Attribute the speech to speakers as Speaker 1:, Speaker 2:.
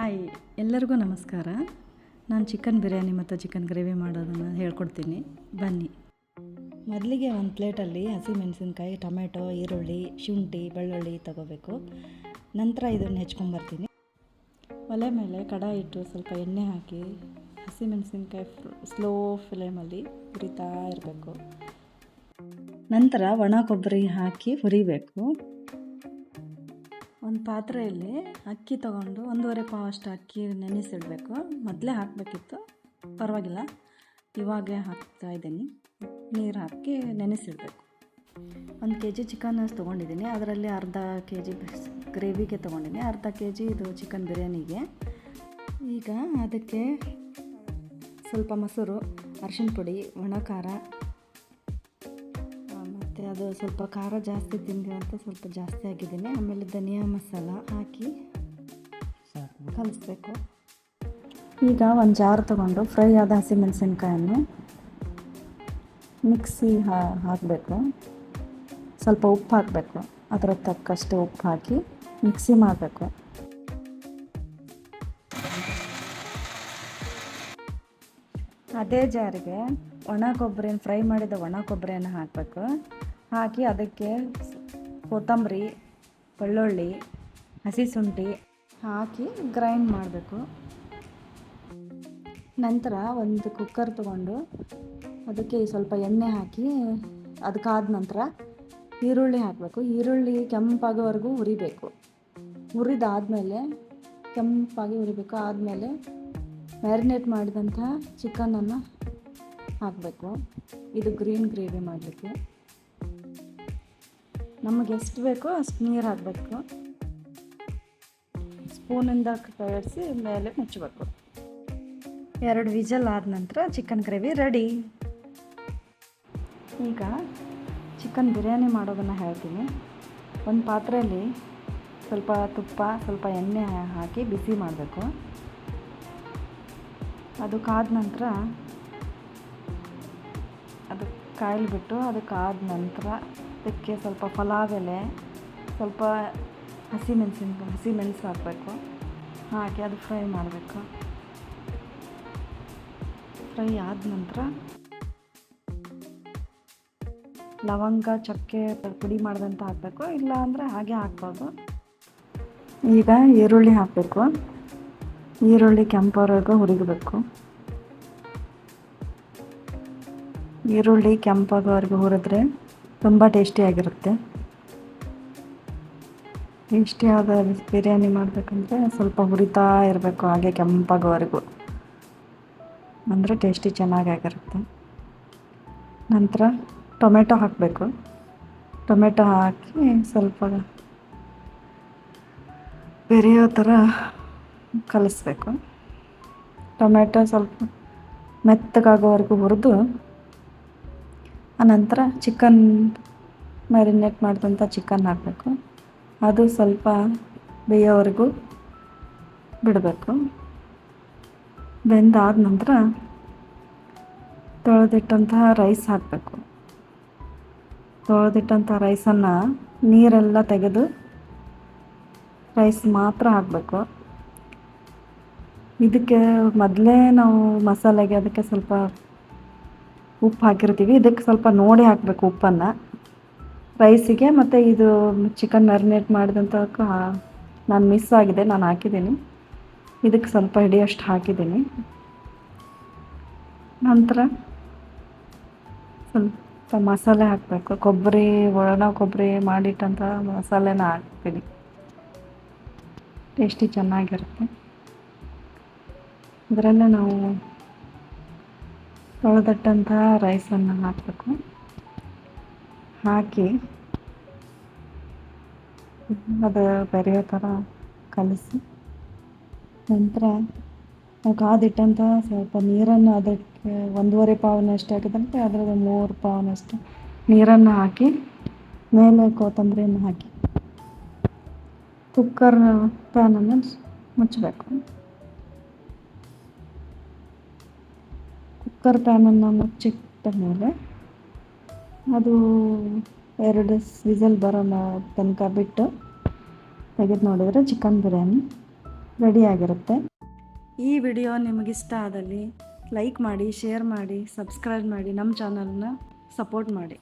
Speaker 1: Hi, ಎಲ್ಲರಿಗೂ ನಮಸ್ಕಾರ. ನಾನು ಚಿಕನ್ ಬಿರಿಯಾನಿ ಮತ್ತು ಚಿಕನ್ ಗ್ರೇವಿ ಮಾಡೋದನ್ನು ಹೇಳ್ಕೊಡ್ತೀನಿ, ಬನ್ನಿ. ಮೊದಲಿಗೆ ಒಂದು ಪ್ಲೇಟಲ್ಲಿ ಹಸಿಮೆಣಸಿನ್ಕಾಯಿ, ಟೊಮೆಟೊ, ಈರುಳ್ಳಿ, ಶುಂಠಿ, ಬೆಳ್ಳುಳ್ಳಿ ತೊಗೋಬೇಕು. ನಂತರ ಇದನ್ನು ಹೆಚ್ಕೊಂಬರ್ತೀನಿ. ಒಲೆ ಮೇಲೆ ಕಡಾಯಿ ಇಟ್ಟು ಸ್ವಲ್ಪ ಎಣ್ಣೆ ಹಾಕಿ ಹಸಿಮೆಣಸಿನ್ಕಾಯಿ ಸ್ಲೋ ಫ್ಲೇಮಲ್ಲಿ ಹುರಿತಾ ಇರಬೇಕು. ನಂತರ ಒಣ ಕೊಬ್ಬರಿ ಹಾಕಿ ಹುರಿಬೇಕು. ಒಂದು ಪಾತ್ರೆಯಲ್ಲಿ ಅಕ್ಕಿ ತೊಗೊಂಡು 1.5 ಪಾವ್ ಅಷ್ಟು ಅಕ್ಕಿ ನೆನೆಸಿಡಬೇಕು. ಮೊದಲೇ ಹಾಕಬೇಕಿತ್ತು, ಪರವಾಗಿಲ್ಲ, ಇವಾಗೇ ಹಾಕ್ತಾಯಿದ್ದೀನಿ. ನೀರು ಹಾಕಿ ನೆನೆಸಿಡಬೇಕು. 1 kg ಚಿಕನ್ ತೊಗೊಂಡಿದ್ದೀನಿ. ಅದರಲ್ಲಿ ಅರ್ಧ kg ಗ್ರೇವಿಗೆ ತೊಗೊಂಡಿದ್ದೀನಿ, ಅರ್ಧ kg ಇದು ಚಿಕನ್ ಬಿರಿಯಾನಿಗೆ. ಈಗ ಅದಕ್ಕೆ ಸ್ವಲ್ಪ ಮೊಸರು, ಅರಿಶಿನ ಪುಡಿ, ಒಣ ಖಾರ, ಮತ್ತು ಅದು ಸ್ವಲ್ಪ ಖಾರ ಜಾಸ್ತಿ ತಿಂದು ಅಂತ ಸ್ವಲ್ಪ ಜಾಸ್ತಿ ಆಗಿದ್ದೀನಿ. ಆಮೇಲೆ ಧನಿಯಾ ಮಸಾಲ ಹಾಕಿ ಕಲಿಸ್ಬೇಕು. ಈಗ ಒಂದು ಜಾರ್ ತೊಗೊಂಡು ಫ್ರೈ ಆದ ಹಸಿಮೆಣಸಿನ್ಕಾಯನ್ನು ಮಿಕ್ಸಿ ಹಾಕಬೇಕು. ಸ್ವಲ್ಪ ಉಪ್ಪು ಹಾಕಬೇಕು, ಅದರ ತಕ್ಕಷ್ಟು ಉಪ್ಪು ಹಾಕಿ ಮಿಕ್ಸಿ ಮಾಡಬೇಕು. ಅದೇ ಜಾರಿಗೆ ಫ್ರೈ ಮಾಡಿದ ಒಣ ಕೊಬ್ಬರಿಯನ್ನು ಹಾಕಬೇಕು. ಹಾಕಿ ಅದಕ್ಕೆ ಕೊತ್ತಂಬರಿ, ಬೆಳ್ಳುಳ್ಳಿ, ಹಸಿ ಶುಂಠಿ ಹಾಕಿ ಗ್ರೈಂಡ್ ಮಾಡಬೇಕು. ನಂತರ ಒಂದು ಕುಕ್ಕರ್ ತೊಗೊಂಡು ಅದಕ್ಕೆ ಸ್ವಲ್ಪ ಎಣ್ಣೆ ಹಾಕಿ ಅದಕ್ಕಾದ ನಂತರ ಈರುಳ್ಳಿ ಹಾಕಬೇಕು. ಈರುಳ್ಳಿ ಕೆಂಪಾಗೋವರೆಗೂ ಹುರಿಬೇಕು. ಹುರಿದಾದಮೇಲೆ ಕೆಂಪಾಗಿ ಹುರಿಬೇಕು. ಆದಮೇಲೆ ಮ್ಯಾರಿನೇಟ್ ಮಾಡಿದಂಥ ಚಿಕನನ್ನು ಹಾಕಬೇಕು. ಇದು ಗ್ರೀನ್ ಗ್ರೇವಿ ಮಾಡಲಿಕ್ಕೆ ನಮಗೆ ಎಷ್ಟು ಬೇಕೋ ಅಷ್ಟು ನೀರು ಹಾಕಬೇಕು. ಸ್ಪೂನಿಂದ ಕೈಯಾಡಿಸಿ ಮೇಲೆ ಮುಚ್ಚಬೇಕು. 2 ವಿಜಲ್ ಆದ ನಂತರ ಚಿಕನ್ ಗ್ರೇವಿ ರೆಡಿ. ಈಗ ಚಿಕನ್ ಬಿರಿಯಾನಿ ಮಾಡೋದನ್ನು ಹೇಳ್ತೀನಿ. ಒಂದು ಪಾತ್ರೆಯಲ್ಲಿ ಸ್ವಲ್ಪ ತುಪ್ಪ, ಸ್ವಲ್ಪ ಎಣ್ಣೆ ಹಾಕಿ ಬಿಸಿ ಮಾಡಬೇಕು. ಅದು ಕಾದ ನಂತರ ಅದು ಕಾಯಲ್ಬಿಟ್ಟು ಅದಕ್ಕಾದ ನಂತರ ಅದಕ್ಕೆ ಸ್ವಲ್ಪ ಪಲಾವ್ ಎಲೆ, ಸ್ವಲ್ಪ ಹಸಿಮೆಣಸು ಹಾಕಬೇಕು. ಹಾಕಿ ಅದು ಫ್ರೈ ಮಾಡಬೇಕು. ಫ್ರೈ ಆದ ನಂತರ ಲವಂಗ, ಚಕ್ಕೆ ಪುಡಿ ಮಾಡಿದಂತ ಹಾಕಬೇಕು, ಇಲ್ಲ ಅಂದರೆ ಹಾಗೆ ಹಾಕ್ಬೋದು. ಈಗ ಈರುಳ್ಳಿ ಹಾಕಬೇಕು. ಈರುಳ್ಳಿ ಕೆಂಪವರೆಗೂ ಹುರಿಬೇಕು. ಈರುಳ್ಳಿ ಕೆಂಪಾಗೋವರೆಗೂ ಹುರಿದ್ರೆ ತುಂಬ ಟೇಸ್ಟಿಯಾಗಿರುತ್ತೆ. ಟೇಸ್ಟಿಯಾದ ಬಿರಿಯಾನಿ ಮಾಡಬೇಕಂದ್ರೆ ಸ್ವಲ್ಪ ಹುರಿತಾ ಇರಬೇಕು, ಹಾಗೆ ಕೆಂಪಾಗೋವರೆಗೂ, ಅಂದರೆ ಟೇಸ್ಟಿ ಚೆನ್ನಾಗಿರುತ್ತೆ. ನಂತರ ಟೊಮೆಟೊ ಹಾಕಬೇಕು. ಟೊಮೆಟೊ ಹಾಕಿ ಸ್ವಲ್ಪ ಬೆರೆಯೋ ಥರ ಕಲಿಸ್ಬೇಕು. ಟೊಮೆಟೊ ಸ್ವಲ್ಪ ಮೆತ್ತಗಾಗೋವರೆಗೂ ಹುರಿದು ಆನಂತರ ಚಿಕನ್ ಮ್ಯಾರಿನೇಟ್ ಮಾಡಿದಂಥ ಚಿಕನ್ ಹಾಕಬೇಕು. ಅದು ಸ್ವಲ್ಪ ಬೇಯೋವರೆಗೂ ಬಿಡಬೇಕು. ಬೆಂದಾದ ನಂತರ ತೊಳೆದಿಟ್ಟಂತಹ ರೈಸ್ ಹಾಕಬೇಕು. ತೊಳೆದಿಟ್ಟಂಥ ರೈಸನ್ನು ನೀರೆಲ್ಲ ತೆಗೆದು ರೈಸ್ ಮಾತ್ರ ಹಾಕಬೇಕು. ಇದಕ್ಕೆ ಮೊದಲೇ ನಾವು ಮಸಾಲೆಗೆ ಅದಕ್ಕೆ ಸ್ವಲ್ಪ ಉಪ್ಪು ಹಾಕಿರ್ತೀವಿ. ಇದಕ್ಕೆ ಸ್ವಲ್ಪ ನೋಡಿ ಹಾಕಬೇಕು ಉಪ್ಪನ್ನು ರೈಸಿಗೆ. ಮತ್ತು ಇದು ಚಿಕನ್ ಮ್ಯಾರಿನೇಟ್ ಮಾಡಿದಂಥಕ್ಕೆ ನಾನು ಮಿಸ್ ಆಗಿದೆ, ನಾನು ಹಾಕಿದ್ದೀನಿ. ಇದಕ್ಕೆ ಸ್ವಲ್ಪ ಹಿಡಿಯೋಷ್ಟು ಹಾಕಿದ್ದೀನಿ. ನಂತರ ಸ್ವಲ್ಪ ಮಸಾಲೆ ಹಾಕಬೇಕು. ಒಣ ಕೊಬ್ಬರಿ ಮಾಡಿಟ್ಟಂಥ ಮಸಾಲೆನ ಹಾಕ್ತೀನಿ. ಟೇಸ್ಟಿ ಚೆನ್ನಾಗಿರುತ್ತೆ. ಇದರಲ್ಲೇ ನಾವು ತೊಳೆದಿಟ್ಟಂಥ ರೈಸನ್ನು ಹಾಕಬೇಕು. ಹಾಕಿ ಅದು ಬೆರೆಯೋ ಥರ ಕಲಿಸಿ ನಂತರ ನಾವು ಕಾದಿಟ್ಟಂಥ ಸ್ವಲ್ಪ ನೀರನ್ನು ಅದಕ್ಕೆ 1.5 ಪಾವನಷ್ಟು ಹಾಕಿದಂತೆ ಅದರಲ್ಲಿ 3 ಪಾವನಷ್ಟು ನೀರನ್ನು ಹಾಕಿ ಮೇಲೆ ಕೊತ್ತಂಬರಿಯನ್ನು ಹಾಕಿ ಕುಕ್ಕರ್ ಪ್ಯಾನನ್ನು ಮುಚ್ಚಬೇಕು. ಕುಕ್ಕರ್ ಪ್ಯಾನನ್ನು ಮುಚ್ಚಿಟ್ಟ ಮೇಲೆ ಅದು 2 ವಿಸಲ್ ಬರೋ ತನಕ ಬಿಟ್ಟು ತೆಗೆದು ನೋಡಿದರೆ ಚಿಕನ್ ಬಿರಿಯಾನಿ ರೆಡಿಯಾಗಿರುತ್ತೆ. ಈ ವಿಡಿಯೋ ನಿಮಗಿಷ್ಟ ಆದಲ್ಲಿ ಲೈಕ್ ಮಾಡಿ, ಶೇರ್ ಮಾಡಿ, ಸಬ್ಸ್ಕ್ರೈಬ್ ಮಾಡಿ, ನಮ್ಮ ಚಾನಲ್ನ ಸಪೋರ್ಟ್ ಮಾಡಿ.